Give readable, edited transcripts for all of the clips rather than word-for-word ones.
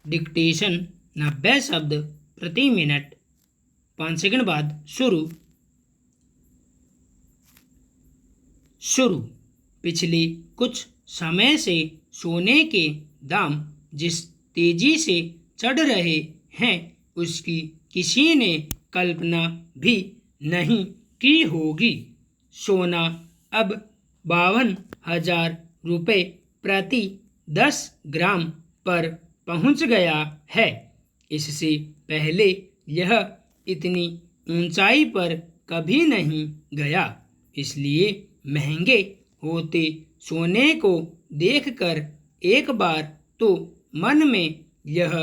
Dictation 90 शब्द प्रति minute. 5 second बाद शुरू। पिछले कुछ समय से सोने के दाम जिस तेजी से चढ़ रहे हैं उसकी किसी ने कल्पना भी नहीं की होगी। सोना अब 52,000 रुपये प्रति 10 ग्राम पर पहुंच गया है। इससे पहले यह इतनी ऊंचाई पर कभी नहीं गया, इसलिए महंगे होते सोने को देखकर एक बार तो मन में यह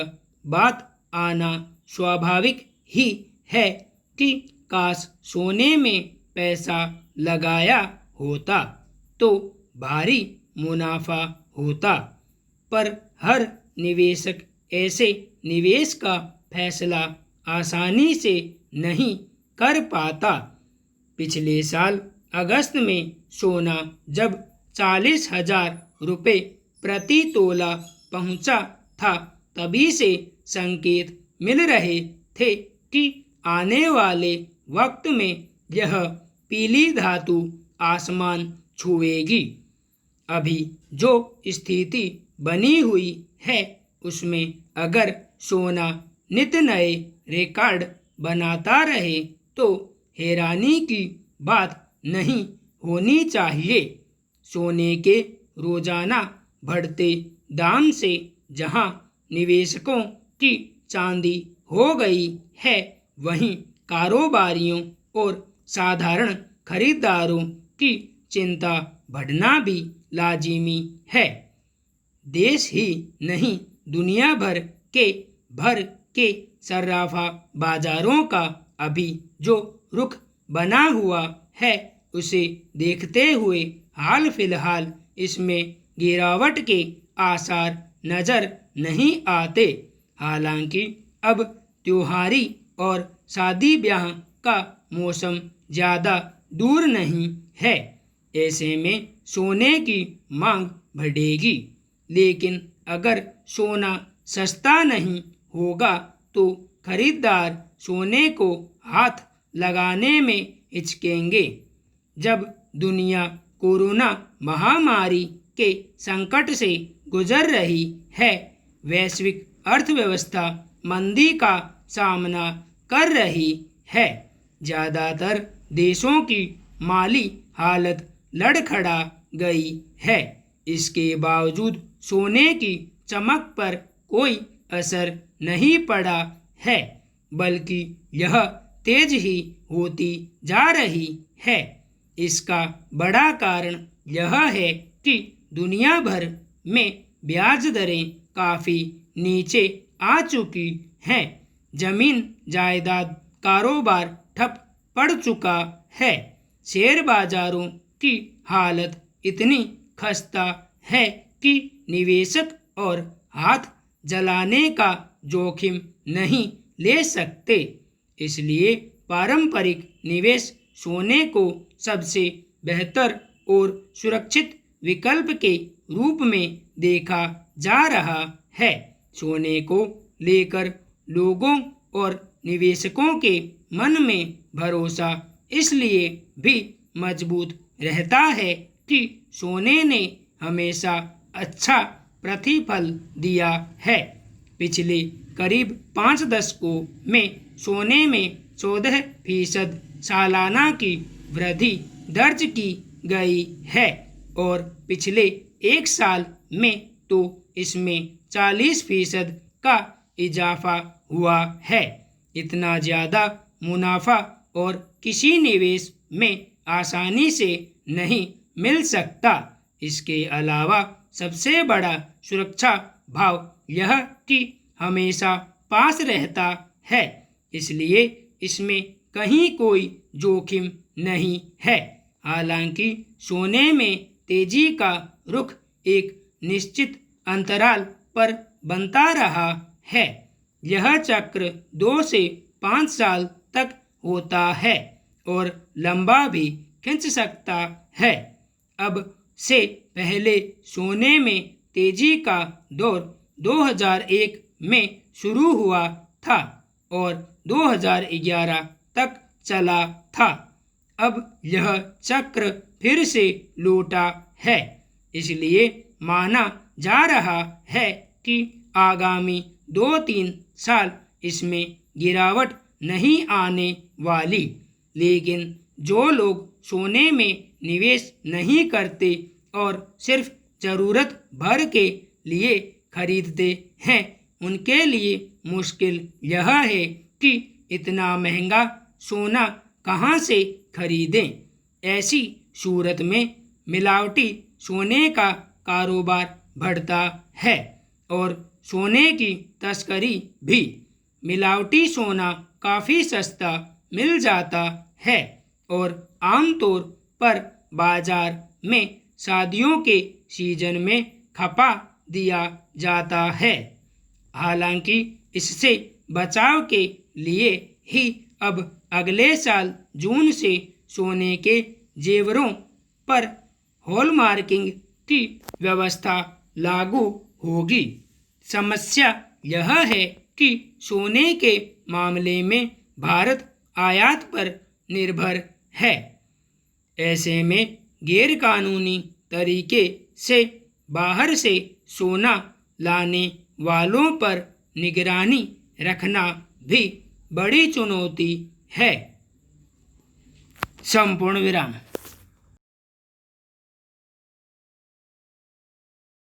बात आना स्वाभाविक ही है कि काश सोने में पैसा लगाया होता तो भारी मुनाफा होता, पर हर निवेशक ऐसे निवेश का फैसला आसानी से नहीं कर पाता। पिछले साल अगस्त में सोना जब 40,000 रुपये प्रति तोला पहुंचा था तभी से संकेत मिल रहे थे कि आने वाले वक्त में यह पीली धातु आसमान छुएगी। अभी जो स्थिति बनी हुई है उसमें अगर सोना नित नए रिकॉर्ड बनाता रहे तो हैरानी की बात नहीं होनी चाहिए। सोने के रोजाना बढ़ते दाम से जहां निवेशकों की चांदी हो गई है, वहीं कारोबारियों और साधारण खरीदारों की चिंता बढ़ना भी लाजिमी है। देश ही नहीं दुनिया भर के सर्राफा बाजारों का अभी जो रुख बना हुआ है उसे देखते हुए हाल फिलहाल इसमें गिरावट के आसार नजर नहीं आते। हालांकि अब त्योहारी और शादी ब्याह का मौसम ज़्यादा दूर नहीं है, ऐसे में सोने की मांग बढ़ेगी। लेकिन अगर सोना सस्ता नहीं होगा तो खरीदार सोने को हाथ लगाने में हिचकेंगे। जब दुनिया कोरोना महामारी के संकट से गुजर रही है, वैश्विक अर्थव्यवस्था मंदी का सामना कर रही है, ज़्यादातर देशों की माली हालत लड़खड़ा गई है, इसके बावजूद सोने की चमक पर कोई असर नहीं पड़ा है, बल्कि यह तेज ही होती जा रही है। इसका बड़ा कारण यह है कि दुनिया भर में ब्याज दरें काफ़ी नीचे आ चुकी हैं, जमीन जायदाद कारोबार ठप पड़ चुका है, शेयर बाजारों की हालत इतनी खस्ता है कि निवेशक और हाथ जलाने का जोखिम नहीं ले सकते। इसलिए पारंपरिक निवेश सोने को सबसे बेहतर और सुरक्षित विकल्प के रूप में देखा जा रहा है। सोने को लेकर लोगों और निवेशकों के मन में भरोसा इसलिए भी मजबूत रहता है कि सोने ने हमेशा अच्छा प्रतिफल दिया है। पिछले करीब 5 दशकों में सोने में 14% सालाना की वृद्धि दर्ज की गई है और पिछले एक साल में तो इसमें 40% का इजाफा हुआ है। इतना ज़्यादा मुनाफा और किसी निवेश में आसानी से नहीं मिल सकता। इसके अलावा सबसे बड़ा सुरक्षा भाव यह कि हमेशा पास रहता है, इसलिए इसमें कहीं कोई जोखिम नहीं है। हालांकि सोने में तेजी का रुख एक निश्चित अंतराल पर बनता रहा है। यह चक्र 2 से 5 साल तक होता है और लंबा भी खिंच सकता है। अब से पहले सोने में तेजी का दौर 2001 में शुरू हुआ था और 2011 तक चला था। अब यह चक्र फिर से लौटा है, इसलिए माना जा रहा है कि आगामी 2-3 साल इसमें गिरावट नहीं आने वाली। लेकिन जो लोग सोने में निवेश नहीं करते और सिर्फ ज़रूरत भर के लिए खरीदते हैं, उनके लिए मुश्किल यह है कि इतना महंगा सोना कहाँ से खरीदें। ऐसी सूरत में मिलावटी सोने का कारोबार बढ़ता है और सोने की तस्करी भी। मिलावटी सोना काफ़ी सस्ता मिल जाता है और आमतौर पर बाजार में शादियों के सीजन में खपा दिया जाता है। हालांकि इससे बचाव के लिए ही अब अगले साल जून से सोने के जेवरों पर हॉलमार्किंग की व्यवस्था लागू होगी। समस्या यह है कि सोने के मामले में भारत आयात पर निर्भर है। ऐसे में गैरकानूनी तरीके से बाहर से सोना लाने वालों पर निगरानी रखना भी बड़ी चुनौती है। संपूर्ण विराम।